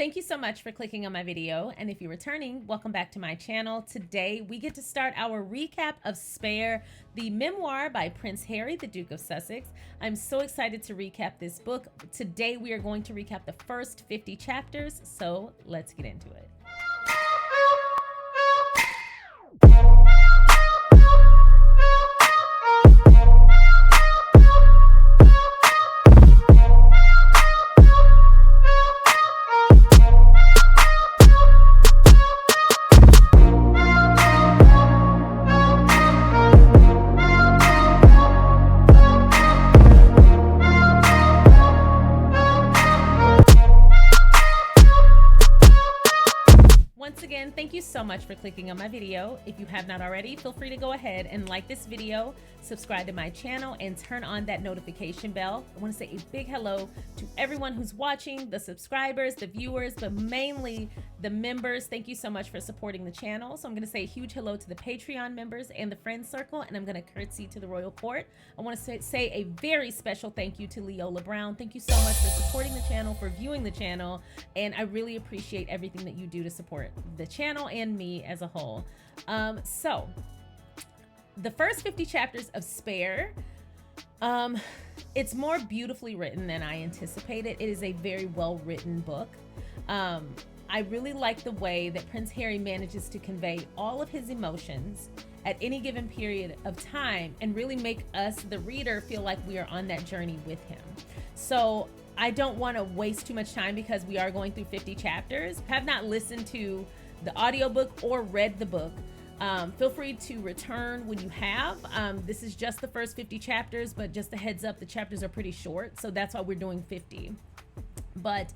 Thank you so much for clicking on my video, and if you're returning, welcome back to my channel. Today we get to start our recap of Spare, the memoir by Prince Harry, the Duke of Sussex. I'm so excited to recap this book. Today we are going to recap the first 50 chapters, so let's get into it. Thank you so much for clicking on my video. If you have not already, feel free to go ahead and like this video, subscribe to my channel, and turn on that notification bell. I want to say a big hello to everyone who's watching, the subscribers, the viewers, but mainly the members. Thank you so much for supporting the channel. So I'm going to say a huge hello to the Patreon members and the friend circle, and I'm going to curtsy to the royal court. I want to say a very special thank you to Leola Brown. Thank you so much for supporting the channel, for viewing the channel, and I really appreciate everything that you do to support the channel and me as a whole. So the first 50 chapters of Spare, it's more beautifully written than I anticipated. It is a very well written book. I really like the way that Prince Harry manages to convey all of his emotions at any given period of time and really make us, the reader, feel like we are on that journey with him. So I don't want to waste too much time because we are going through 50 chapters. Have not listened to the audiobook or read the book, feel free to return when you have. This is just the first 50 chapters, but just a heads up, the chapters are pretty short, so that's why we're doing 50. But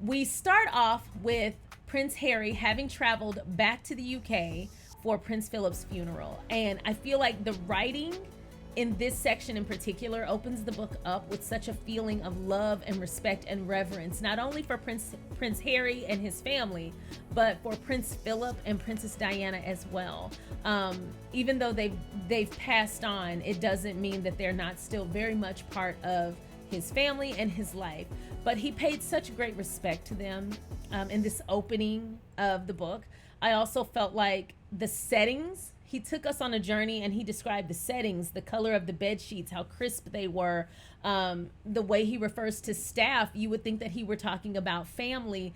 we start off with Prince Harry having traveled back to the UK for Prince Philip's funeral, and I feel like the writing in this section in particular opens the book up with such a feeling of love and respect and reverence, not only for Prince Harry and his family, but for Prince Philip and Princess Diana as well. Even though they've passed on, it doesn't mean that they're not still very much part of his family and his life. But he paid such great respect to them in this opening of the book. I also felt like the settings, he took us on a journey and he described the settings, the color of the bed sheets, how crisp they were, the way he refers to staff. You would think that he were talking about family.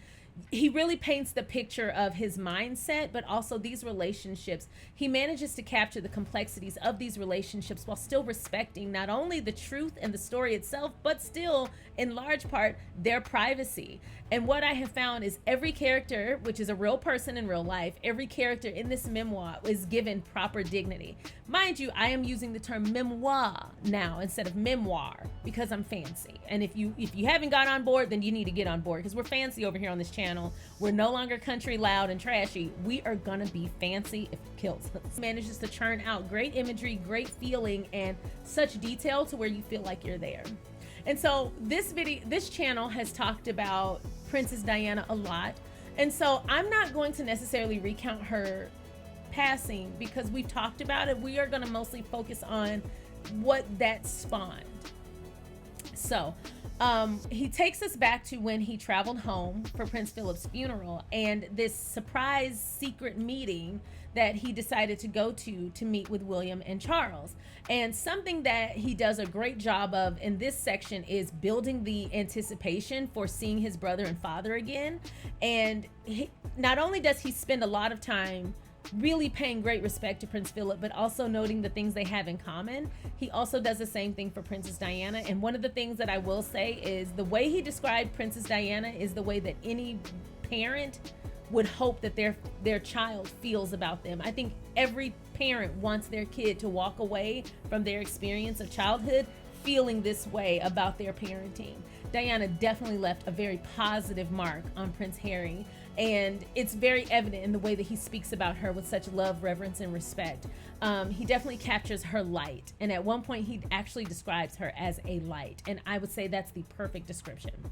He really paints the picture of his mindset, but also these relationships. He manages to capture the complexities of these relationships while still respecting not only the truth and the story itself, but still, in large part, their privacy. And what I have found is every character, which is a real person in real life, every character in this memoir is given proper dignity. Mind you, I am using the term memoir now instead of memoir because I'm fancy. And if you haven't got on board, then you need to get on board because we're fancy over here on this channel. We're no longer country, loud, and trashy. We are gonna be fancy if it kills us. Manages to churn out great imagery, great feeling, and such detail to where you feel like you're there. And so this channel has talked about Princess Diana a lot. And so I'm not going to necessarily recount her passing because we've talked about it. We are going to mostly focus on what that spawned. So he takes us back to when he traveled home for Prince Philip's funeral and this surprise secret meeting that he decided to go to meet with William and Charles. And something that he does a great job of in this section is building the anticipation for seeing his brother and father again. And not only does he spend a lot of time really paying great respect to Prince Philip, but also noting the things they have in common, he also does the same thing for Princess Diana. And one of the things that I will say is the way he described Princess Diana is the way that any parent would hope that their child feels about them. I think every parent wants their kid to walk away from their experience of childhood feeling this way about their parenting. Diana definitely left a very positive mark on Prince Harry, and it's very evident in the way that he speaks about her with such love, reverence, and respect. He definitely captures her light, and at one point he actually describes her as a light, and I would say that's the perfect description.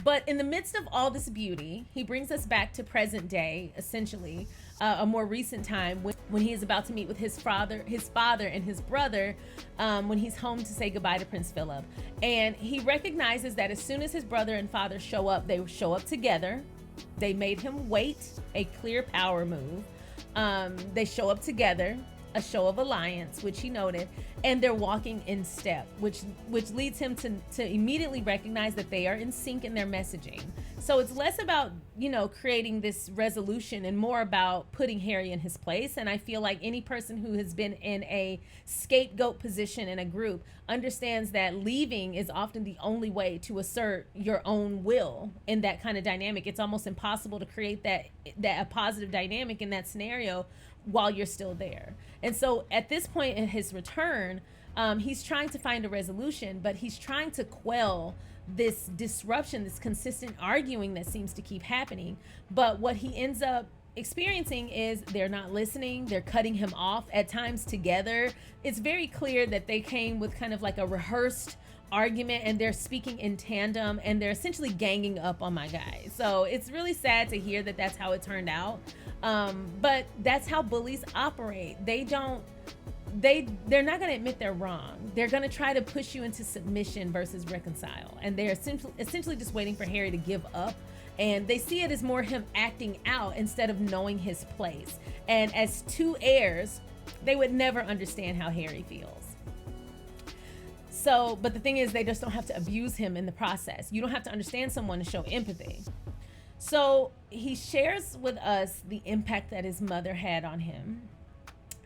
But in the midst of all this beauty, he brings us back to present day, essentially, a more recent time when he is about to meet with his father and his brother, when he's home to say goodbye to Prince Philip. And he recognizes that as soon as his brother and father show up, they show up together. They made him wait, a clear power move. They show up together, a show of alliance, which he noted, and they're walking in step, which leads him to immediately recognize that they are in sync in their messaging. So it's less about, creating this resolution and more about putting Harry in his place. And I feel like any person who has been in a scapegoat position in a group understands that leaving is often the only way to assert your own will in that kind of dynamic. It's almost impossible to create that a positive dynamic in that scenario while you're still there. And so at this point in his return, he's trying to find a resolution, but he's trying to quell this disruption, this consistent arguing that seems to keep happening. But what he ends up experiencing is they're not listening. They're cutting him off at times together. It's very clear that they came with kind of like a rehearsed argument, and they're speaking in tandem, and they're essentially ganging up on my guy. So it's really sad to hear that that's how it turned out. But that's how bullies operate. They're not going to admit they're wrong. They're going to try to push you into submission versus reconcile. And they're essentially just waiting for Harry to give up. And they see it as more him acting out instead of knowing his place. And as two heirs, they would never understand how Harry feels. So, but the thing is, they just don't have to abuse him in the process. You don't have to understand someone to show empathy. So he shares with us the impact that his mother had on him,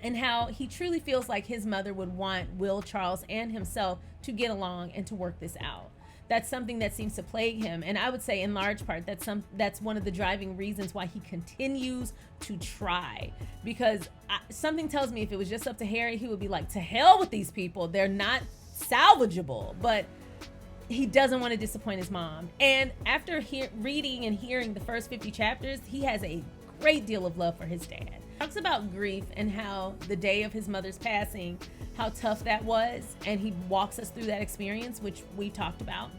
and how he truly feels like his mother would want Will, Charles, and himself to get along and to work this out. That's something that seems to plague him. And I would say in large part, that's one of the driving reasons why he continues to try. Because something tells me if it was just up to Harry, he would be like, to hell with these people. They're not salvageable. But he doesn't want to disappoint his mom. And after reading and hearing the first 50 chapters, he has a great deal of love for his dad. Talks about grief and how the day of his mother's passing, how tough that was, and he walks us through that experience, which we talked about.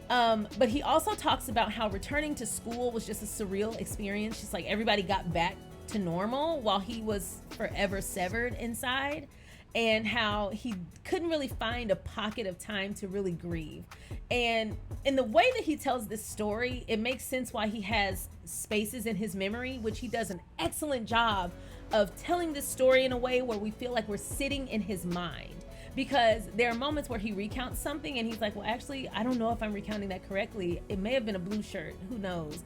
But he also talks about how returning to school was just a surreal experience, just like everybody got back to normal while he was forever severed inside, and how he couldn't really find a pocket of time to really grieve. And in the way that he tells this story, it makes sense why he has spaces in his memory, which he does an excellent job of telling this story in a way where we feel like we're sitting in his mind. Because there are moments where he recounts something and he's like, well, actually, I don't know if I'm recounting that correctly. It may have been a blue shirt, who knows?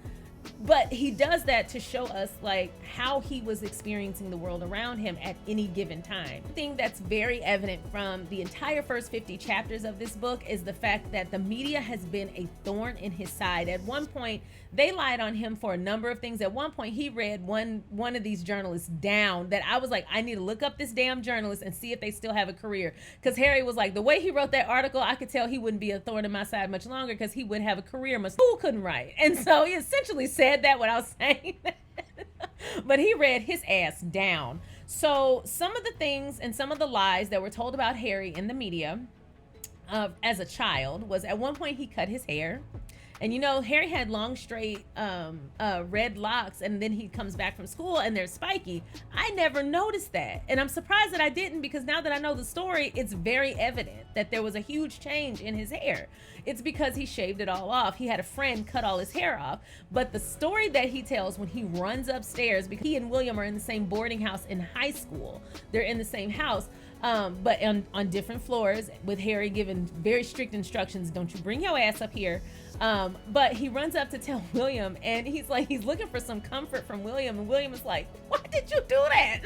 But he does that to show us like how he was experiencing the world around him at any given time. The thing that's very evident from the entire first 50 chapters of this book is the fact that the media has been a thorn in his side. At one point, they lied on him for a number of things. At one point, he read one of these journalists down that I was like, I need to look up this damn journalist and see if they still have a career. Because Harry was like, the way he wrote that article, I could tell he wouldn't be a thorn in my side much longer because he would have a career. My school couldn't write. And so he essentially said that without saying that. But he read his ass down. So some of the things and some of the lies that were told about Harry in the media as a child was at one point he cut his hair. And Harry had long, straight, red locks, and then he comes back from school and they're spiky. I never noticed that. And I'm surprised that I didn't, because now that I know the story, it's very evident that there was a huge change in his hair. It's because he shaved it all off. He had a friend cut all his hair off. But the story that he tells when he runs upstairs, because he and William are in the same boarding house in high school. They're in the same house. But on different floors, with Harry given very strict instructions, don't you bring your ass up here. But he runs up to tell William, and he's looking for some comfort from William, and William is like, why did you do that?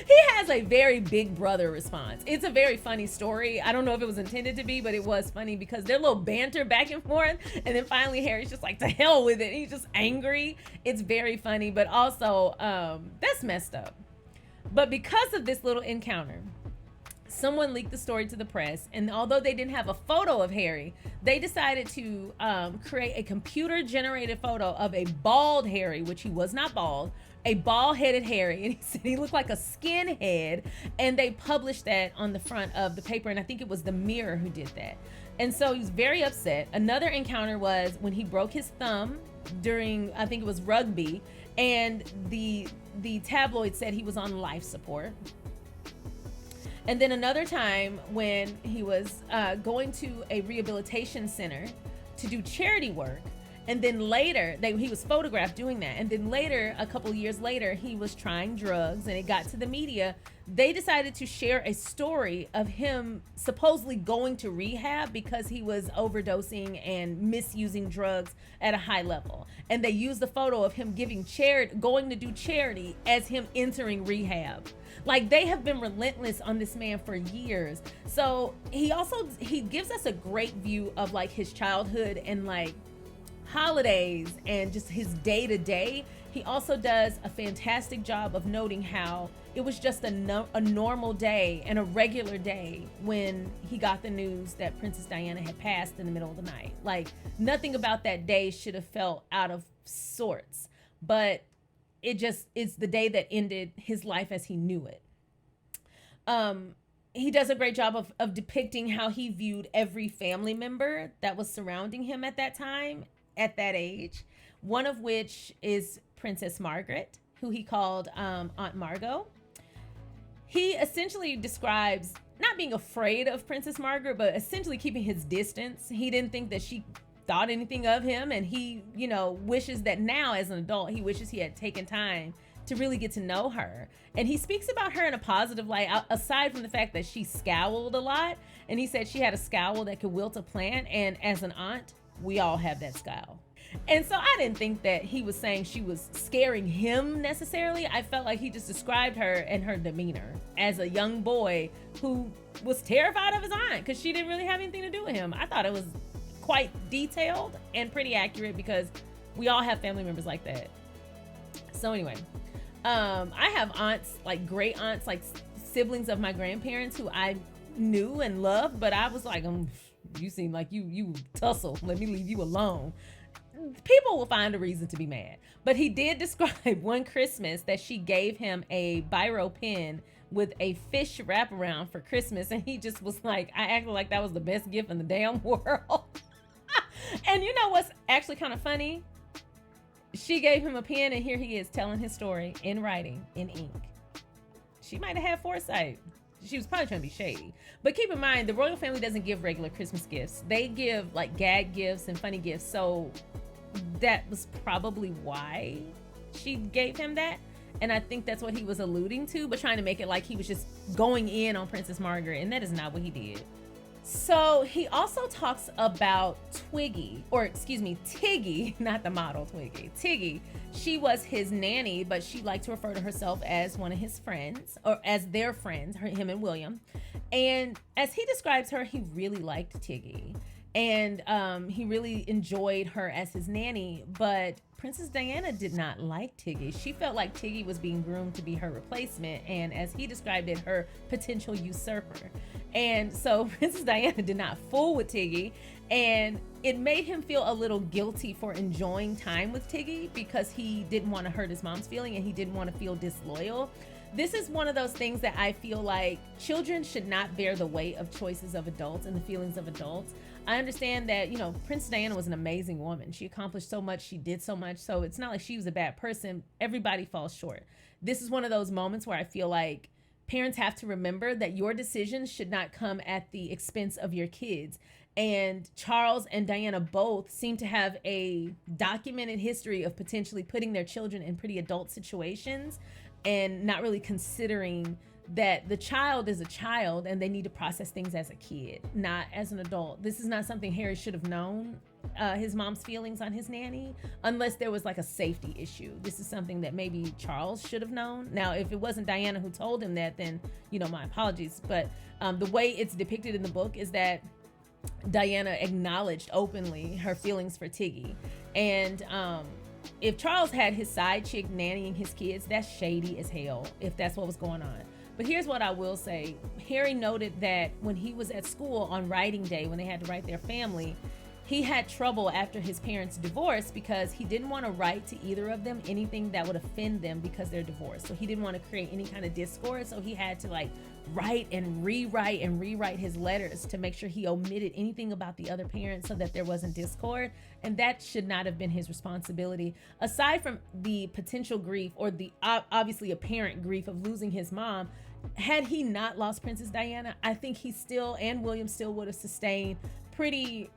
He has a very big brother response. It's a very funny story. I don't know if it was intended to be, but it was funny because their little banter back and forth, and then finally Harry's just like, to hell with it. He's just angry. It's very funny, but also that's messed up. But because of this little encounter, someone leaked the story to the press, and although they didn't have a photo of Harry, they decided to create a computer-generated photo of a bald Harry, which he was not bald, a bald-headed Harry, and he said he looked like a skinhead, and they published that on the front of the paper, and I think it was the Mirror who did that. And so he was very upset. Another encounter was when he broke his thumb during, I think it was rugby, and the tabloid said he was on life support. And then another time when he was going to a rehabilitation center to do charity work. And then later, he was photographed doing that. And then later, a couple years later, he was trying drugs and it got to the media. They decided to share a story of him supposedly going to rehab because he was overdosing and misusing drugs at a high level. And they used the photo of him going to do charity as him entering rehab. Like, they have been relentless on this man for years. So he gives us a great view of like his childhood and like holidays and just his day-to-day. He also does a fantastic job of noting how it was just a normal day and a regular day when he got the news that Princess Diana had passed in the middle of the night. Like, nothing about that day should have felt out of sorts, but it's the day that ended his life as he knew it. He does a great job of depicting how he viewed every family member that was surrounding him at that time, at that age, one of which is Princess Margaret, who he called Aunt Margot. He essentially describes not being afraid of Princess Margaret, but essentially keeping his distance. He didn't think that she thought anything of him, and he, wishes that now as an adult, he wishes he had taken time to really get to know her. And he speaks about her in a positive light, aside from the fact that she scowled a lot. And he said she had a scowl that could wilt a plant, and as an aunt, we all have that scowl. And so I didn't think that he was saying she was scaring him necessarily. I felt like he just described her and her demeanor as a young boy who was terrified of his aunt because she didn't really have anything to do with him. I thought it was quite detailed and pretty accurate because we all have family members like that. So anyway, I have aunts, like great aunts, like siblings of my grandparents who I knew and loved, but I was like, you seem like you tussle. Let me leave you alone. People will find a reason to be mad. But he did describe one Christmas that she gave him a biro pen with a fish wraparound for Christmas. And he just was like, I acted like that was the best gift in the damn world. And you know what's actually kind of funny? She gave him a pen and here he is telling his story in writing, in ink. She might have had foresight. She was probably trying to be shady. But keep in mind, the royal family doesn't give regular Christmas gifts. They give like gag gifts and funny gifts. So that was probably why she gave him that. And I think that's what he was alluding to, but trying to make it like he was just going in on Princess Margaret. And that is not what he did. So he also talks about Tiggy, not the model Twiggy. Tiggy, she was his nanny, but she liked to refer to herself as one of his friends, or as their friends, him and William. And as he describes her, he really liked Tiggy. And he really enjoyed her as his nanny, but Princess Diana did not like Tiggy. She felt like Tiggy was being groomed to be her replacement, and as he described it, her potential usurper. And so Princess Diana did not fool with Tiggy, and it made him feel a little guilty for enjoying time with Tiggy because he didn't want to hurt his mom's feeling and he didn't want to feel disloyal. This is one of those things that I feel like children should not bear the weight of choices of adults and the feelings of adults. I understand that, Princess Diana was an amazing woman. She accomplished so much. She did so much. So it's not like she was a bad person. Everybody falls short. This is one of those moments where I feel like parents have to remember that your decisions should not come at the expense of your kids. And Charles and Diana both seem to have a documented history of potentially putting their children in pretty adult situations and not really considering that the child is a child and they need to process things as a kid, not as an adult. This is not something Harry should have known, his mom's feelings on his nanny, unless there was like a safety issue. This is something that maybe Charles should have known. Now, if it wasn't Diana who told him that, then, my apologies. But the way it's depicted in the book is that Diana acknowledged openly her feelings for Tiggy. And if Charles had his side chick nannying his kids, that's shady as hell, if that's what was going on. But here's what I will say. Harry noted that when he was at school on writing day, when they had to write their family, he had trouble after his parents' divorce because he didn't want to write to either of them anything that would offend them because they're divorced. So he didn't want to create any kind of discord. So he had to write and rewrite his letters to make sure he omitted anything about the other parents so that there wasn't discord. And that should not have been his responsibility. Aside from the potential grief, or the obviously apparent grief of losing his mom, had he not lost Princess Diana, I think he still, and William still, would have sustained pretty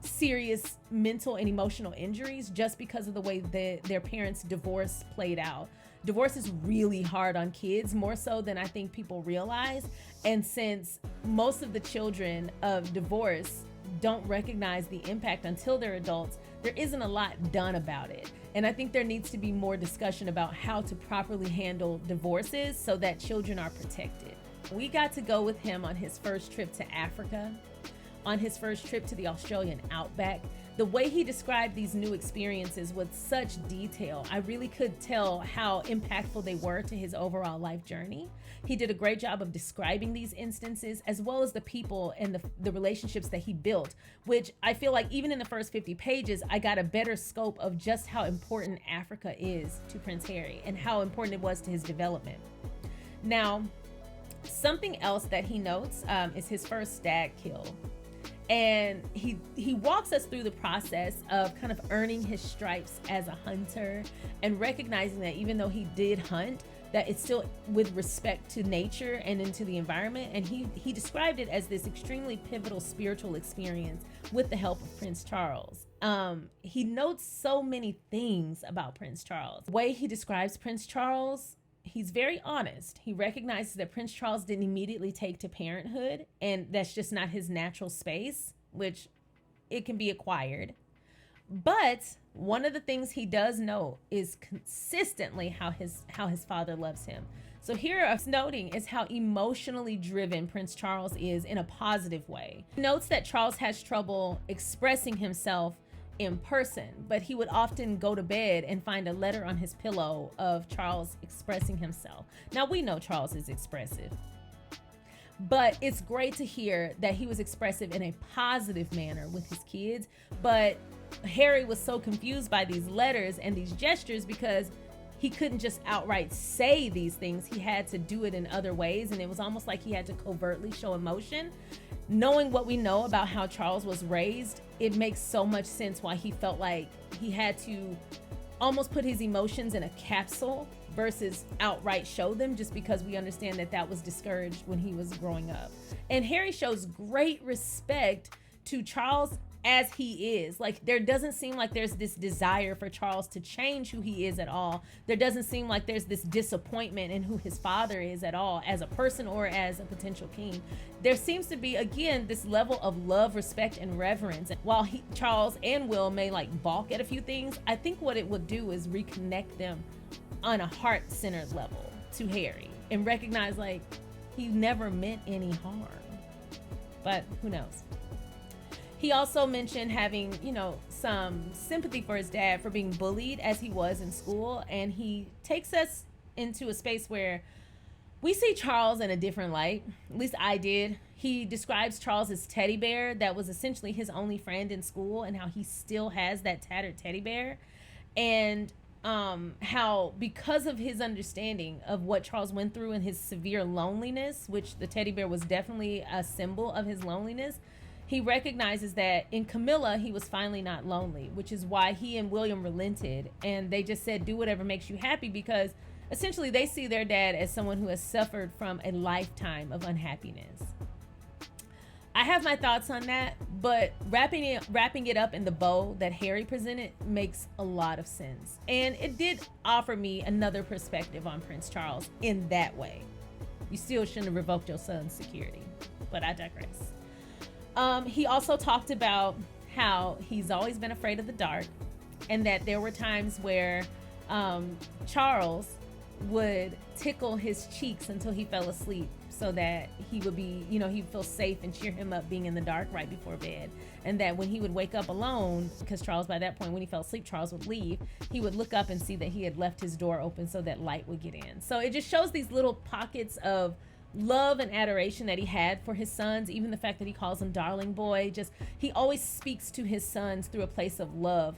serious mental and emotional injuries just because of the way that their parents' divorce played out. Divorce is really hard on kids, more so than I think people realize. And since most of the children of divorce don't recognize the impact until they're adults, there isn't a lot done about it. And I think there needs to be more discussion about how to properly handle divorces so that children are protected. We got to go with him on his first trip to Africa, on his first trip to the Australian outback. The way he described these new experiences with such detail, I really could tell how impactful they were to his overall life journey. He did a great job of describing these instances, as well as the people and the relationships that he built, which I feel like even in the first 50 pages, I got a better scope of just how important Africa is to Prince Harry and how important it was to his development. Now, something else that he notes is his first stag kill. And he walks us through the process of kind of earning his stripes as a hunter and recognizing that even though he did hunt, that it's still with respect to nature and into the environment. And he described it as this extremely pivotal spiritual experience with the help of Prince Charles. He notes so many things about Prince Charles. The way he describes Prince Charles, he's very honest. He recognizes that Prince Charles didn't immediately take to parenthood, and that's just not his natural space, which it can be acquired. But one of the things he does know is consistently how his father loves him. So here us noting is how emotionally driven Prince Charles is in a positive way. He notes that Charles has trouble expressing himself in person, but he would often go to bed and find a letter on his pillow of Charles expressing himself. Now, we know Charles is expressive, but it's great to hear that he was expressive in a positive manner with his kids. But Harry was so confused by these letters and these gestures because he couldn't just outright say these things. He had to do it in other ways, and it was almost like he had to covertly show emotion. Knowing what we know about how Charles was raised, it makes so much sense why he felt like he had to almost put his emotions in a capsule versus outright show them, just because we understand that that was discouraged when he was growing up. And Harry shows great respect to Charles as he is. Like, there doesn't seem like there's this desire for Charles to change who he is at all. There doesn't seem like there's this disappointment in who his father is at all, as a person or as a potential king. There seems to be, again, this level of love, respect, and reverence. While Charles and Will may like balk at a few things, I think what it would do is reconnect them on a heart-centered level to Harry and recognize like he never meant any harm. But who knows? He also mentioned having, some sympathy for his dad for being bullied as he was in school. And he takes us into a space where we see Charles in a different light. At least I did. He describes Charles as teddy bear that was essentially his only friend in school, and how he still has that tattered teddy bear. And how, because of his understanding of what Charles went through and his severe loneliness, which the teddy bear was definitely a symbol of his loneliness, he recognizes that in Camilla, he was finally not lonely, which is why he and William relented. And they just said, do whatever makes you happy, because essentially they see their dad as someone who has suffered from a lifetime of unhappiness. I have my thoughts on that, but wrapping it up in the bow that Harry presented makes a lot of sense. And it did offer me another perspective on Prince Charles in that way. You still shouldn't have revoked your son's security, but I digress. He also talked about how he's always been afraid of the dark, and that there were times where Charles would tickle his cheeks until he fell asleep, so that he would be, he'd feel safe and cheer him up being in the dark right before bed. And that when he would wake up alone, because Charles, by that point, when he fell asleep, Charles would leave, he would look up and see that he had left his door open so that light would get in. So it just shows these little pockets of love and adoration that he had for his sons. Even the fact that he calls them darling boy, he always speaks to his sons through a place of love.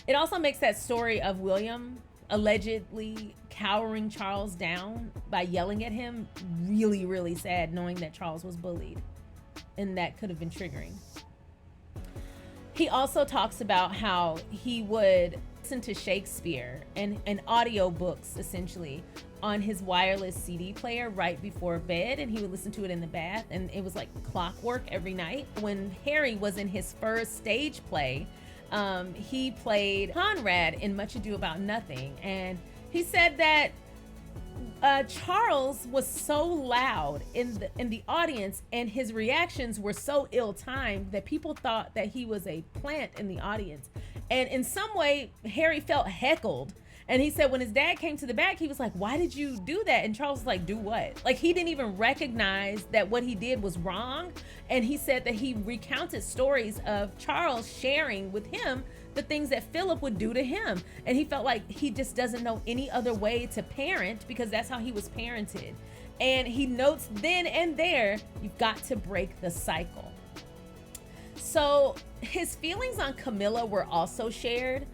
It also makes that story of William allegedly cowering Charles down by yelling at him, really, really sad, knowing that Charles was bullied. And that could have been triggering. He also talks about how he would listen to Shakespeare and audiobooks, essentially, on his wireless CD player right before bed, and he would listen to it in the bath, and it was like clockwork every night. When Harry was in his first stage play, he played Conrad in Much Ado About Nothing, and he said that Charles was so loud in the audience, and his reactions were so ill-timed that people thought that he was a plant in the audience. And in some way, Harry felt heckled. And he said when his dad came to the back, he was like, "Why did you do that?" And Charles was like, "Do what?" Like, he didn't even recognize that what he did was wrong. And he said that he recounted stories of Charles sharing with him the things that Philip would do to him. And he felt like he just doesn't know any other way to parent because that's how he was parented. And he notes then and there, you've got to break the cycle. So his feelings on Camilla were also shared.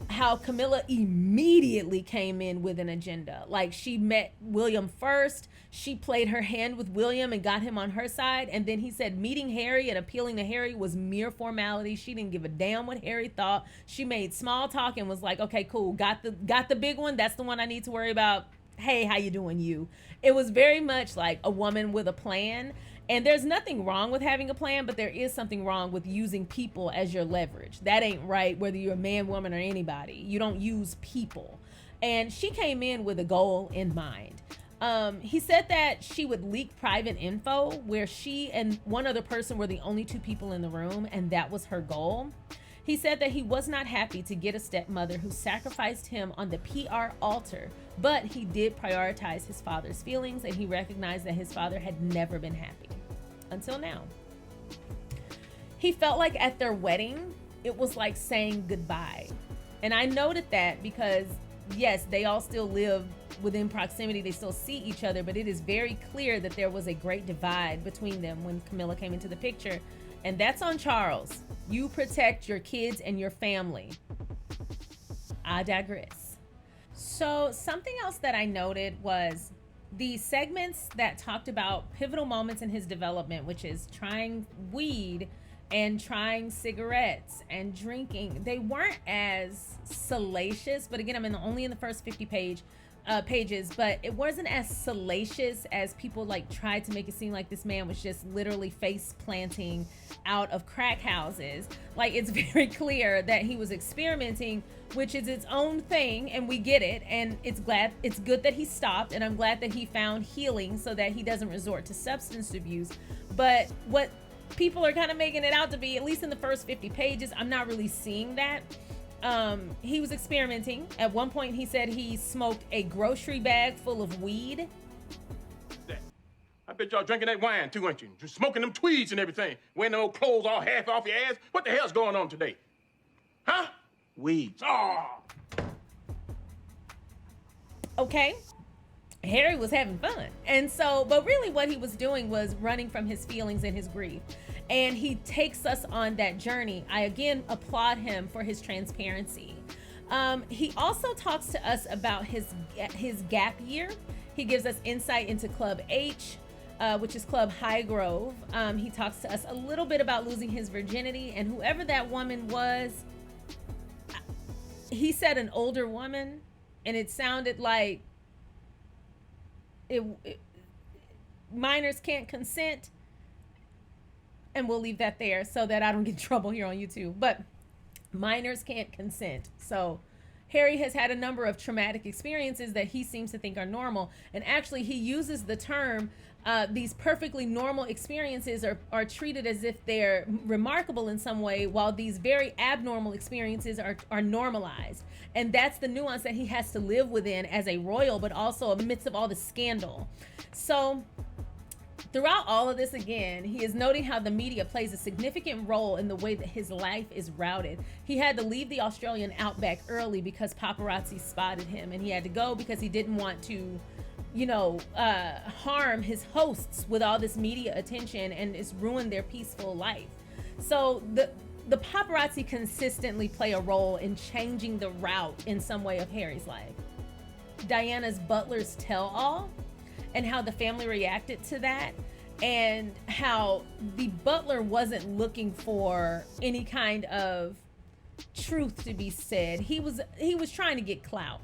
How Camilla immediately came in with an agenda. Like, she met William first, she played her hand with William and got him on her side, and then he said meeting Harry and appealing to Harry was mere formality. She didn't give a damn what Harry thought. She made small talk and was like, "Okay, cool, got the big one, that's the one I need to worry about. Hey, how you doing, you?" It was very much like a woman with a plan. And there's nothing wrong with having a plan, but there is something wrong with using people as your leverage. That ain't right, whether you're a man, woman, or anybody. You don't use people. And she came in with a goal in mind. He said that she would leak private info where she and one other person were the only two people in the room, and that was her goal. He said that he was not happy to get a stepmother who sacrificed him on the PR altar, but he did prioritize his father's feelings, and he recognized that his father had never been happy until now. He felt like at their wedding, it was like saying goodbye. And I noted that because, yes, they all still live within proximity, they still see each other, but it is very clear that there was a great divide between them when Camilla came into the picture. And that's on Charles. You protect your kids and your family. I digress. So something else that I noted was the segments that talked about pivotal moments in his development, which is trying weed and trying cigarettes and drinking. They weren't as salacious, but again, I'm only in the first 50 pages, but it wasn't as salacious as people like tried to make it seem like this man was just literally face planting out of crack houses. Like, it's very clear that he was experimenting, which is its own thing, and we get it, and it's good that he stopped, and I'm glad that he found healing so that he doesn't resort to substance abuse. But what people are kind of making it out to be, at least in the first 50 pages, I'm not really seeing that. He was experimenting. At one point he said he smoked a grocery bag full of weed. I bet y'all drinking that wine too, ain't you? Just smoking them tweeds and everything. Wearing them old clothes all half off your ass. What the hell's going on today? Huh? Weeds. Oh. Okay. Harry was having fun. And so, but really what he was doing was running from his feelings and his grief. And he takes us on that journey. I again applaud him for his transparency. He also talks to us about his gap year. He gives us insight into Club H, which is Club High Grove. He talks to us a little bit about losing his virginity, and whoever that woman was, he said an older woman, and it sounded like minors can't consent. And we'll leave that there so that I don't get in trouble here on YouTube. But minors can't consent. So Harry has had a number of traumatic experiences that he seems to think are normal. And actually, he uses the term, these perfectly normal experiences are treated as if they're remarkable in some way, while these very abnormal experiences are normalized. And that's the nuance that he has to live within as a royal, but also amidst of all the scandal. So throughout all of this, again, he is noting how the media plays a significant role in the way that his life is routed. He had to leave the Australian outback early because paparazzi spotted him, and he had to go because he didn't want to, harm his hosts with all this media attention and it's ruined their peaceful life. So the paparazzi consistently play a role in changing the route in some way of Harry's life. Diana's butler's tell-all and how the family reacted to that, and how the butler wasn't looking for any kind of truth to be said. He was trying to get clout,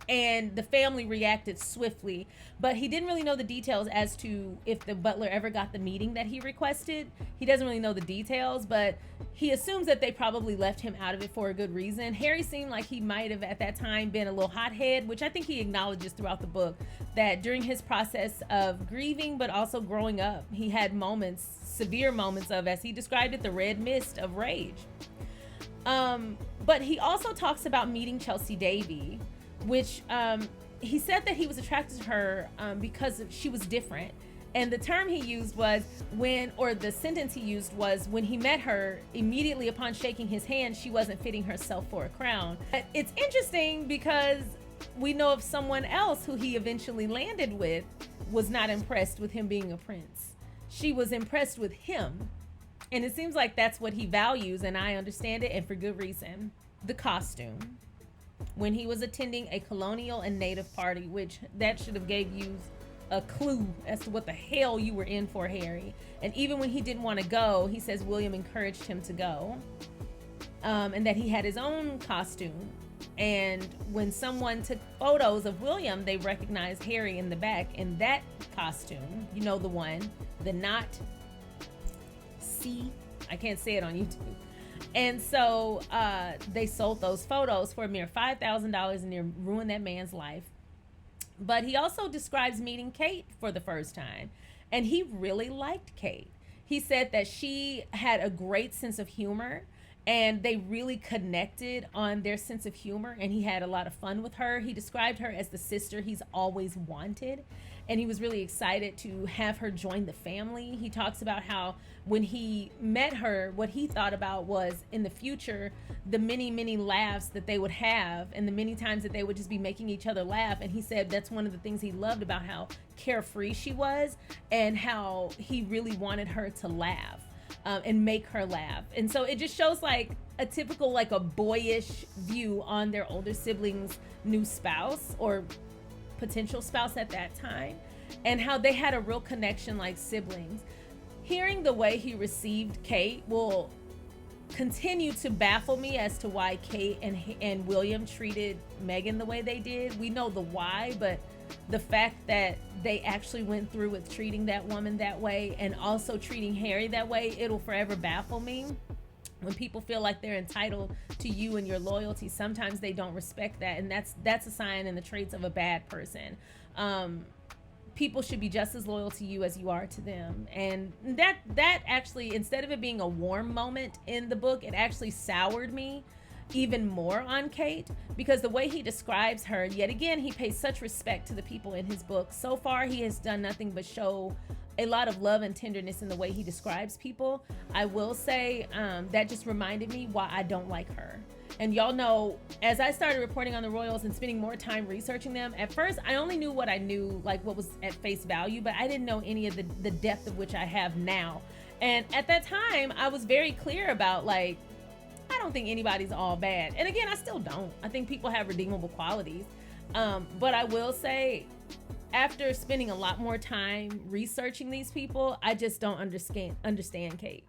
and the family reacted swiftly, but he didn't really know the details as to if the butler ever got the meeting that he requested. He doesn't really know the details, but he assumes that they probably left him out of it for a good reason. Harry seemed like he might have at that time been a little hothead, which I think he acknowledges throughout the book, that during his process of grieving but also growing up, he had moments, severe moments of, as he described it, the red mist of rage. But he also talks about meeting Chelsea Davy, which he said that he was attracted to her because she was different. And the term he used was the sentence he used was, when he met her, immediately upon shaking his hand, she wasn't fitting herself for a crown. It's interesting because we know of someone else who he eventually landed with was not impressed with him being a prince. She was impressed with him. And it seems like that's what he values, and I understand it, and for good reason. The costume. When he was attending a colonial and native party, which that should have gave you a clue as to what the hell you were in for, Harry. And even when he didn't want to go, he says William encouraged him to go, and that he had his own costume. And when someone took photos of William, they recognized Harry in the back in that costume. You know, the one, the not C, I can't say it on YouTube. And so they sold those photos for a mere $5,000, and they ruined that man's life. But he also describes meeting Kate for the first time, and he really liked Kate. He said that she had a great sense of humor, and they really connected on their sense of humor, and he had a lot of fun with her. He described her as the sister he's always wanted, and he was really excited to have her join the family. He talks about how when he met her, what he thought about was, in the future, the many, many laughs that they would have, and the many times that they would just be making each other laugh. And he said that's one of the things he loved about how carefree she was, and how he really wanted her to laugh. And make her laugh. And so it just shows like a typical, like a boyish view on their older siblings' new spouse or potential spouse at that time, and how they had a real connection like siblings. Hearing the way he received Kate will continue to baffle me as to why Kate and William treated Meghan the way they did. We know the why, but the fact that they actually went through with treating that woman that way and also treating Harry that way, it'll forever baffle me. When people feel like they're entitled to you and your loyalty, sometimes they don't respect that, and that's a sign and the traits of a bad person. People should be just as loyal to you as you are to them. And that actually, instead of it being a warm moment in the book, it actually soured me even more on Kate, because the way he describes her, yet again, he pays such respect to the people in his book. So far, he has done nothing but show a lot of love and tenderness in the way he describes people. I will say that just reminded me why I don't like her. And y'all know, as I started reporting on the royals and spending more time researching them, at first I only knew what I knew, like what was at face value, but I didn't know any of the depth of which I have now. And at that time, I was very clear about, like, I don't think anybody's all bad. And again, I still don't. I think people have redeemable qualities. But I will say, after spending a lot more time researching these people, I just don't understand Kate.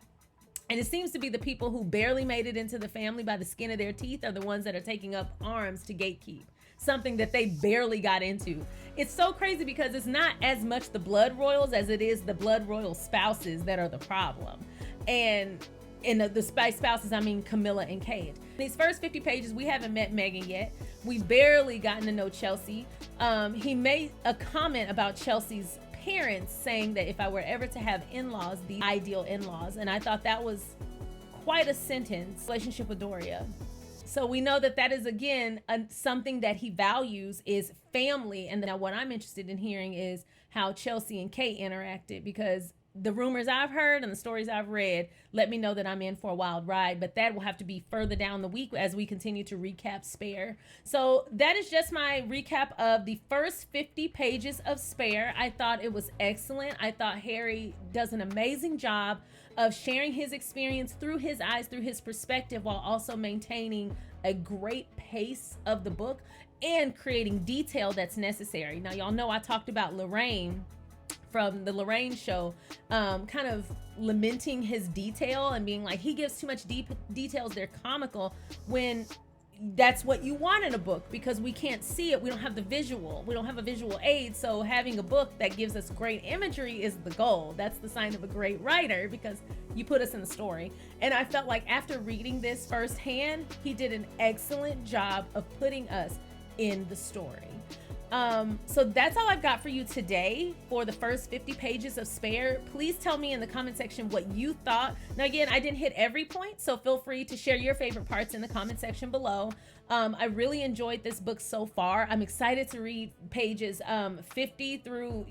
And it seems to be the people who barely made it into the family by the skin of their teeth are the ones that are taking up arms to gatekeep something that they barely got into. It's so crazy because it's not as much the blood royals as it is the blood royal spouses that are the problem. And in the spouses, I mean Camilla and Kate. These first 50 pages, we haven't met Meghan yet. We've barely gotten to know Chelsea. He made a comment about Chelsea's parents, saying that if I were ever to have in-laws, the ideal in-laws. And I thought that was quite a sentence. Relationship with Doria. So we know that is, again, something that he values is family. And now what I'm interested in hearing is how Chelsea and Kate interacted, because the rumors I've heard and the stories I've read let me know that I'm in for a wild ride, but that will have to be further down the week as we continue to recap Spare. So that is just my recap of the first 50 pages of Spare. I thought it was excellent. I thought Harry does an amazing job of sharing his experience through his eyes, through his perspective, while also maintaining a great pace of the book and creating detail that's necessary. Now, y'all know I talked about Lorraine from the Lorraine show, kind of lamenting his detail and being like, he gives too much details, they're comical, when that's what you want in a book, because we can't see it. We don't have the visual. We don't have a visual aid. So having a book that gives us great imagery is the goal. That's the sign of a great writer, because you put us in the story. And I felt like after reading this firsthand, he did an excellent job of putting us in the story. So that's all I've got for you today for the first 50 pages of Spare. Please tell me in the comment section what you thought. Now, again, I didn't hit every point, so feel free to share your favorite parts in the comment section below. I really enjoyed this book so far. I'm excited to read pages 50 through,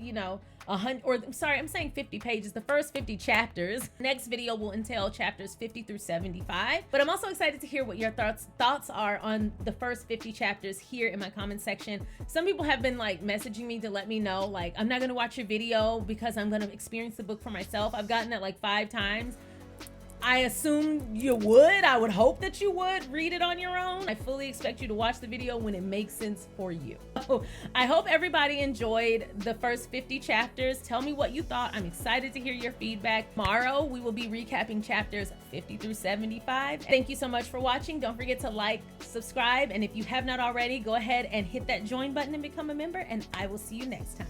100, or I'm sorry, I'm saying 50 pages, the first 50 chapters. Next video will entail chapters 50 through 75. But I'm also excited to hear what your thoughts are on the first 50 chapters here in my comment section. Some people have been like messaging me to let me know, like, I'm not gonna watch your video because I'm gonna experience the book for myself. I've gotten that like 5 times. I assume you would. I would hope that you would read it on your own. I fully expect you to watch the video when it makes sense for you. So I hope everybody enjoyed the first 50 chapters. Tell me what you thought. I'm excited to hear your feedback. Tomorrow, we will be recapping chapters 50 through 75. Thank you so much for watching. Don't forget to like, subscribe, and if you have not already, go ahead and hit that join button and become a member, and I will see you next time.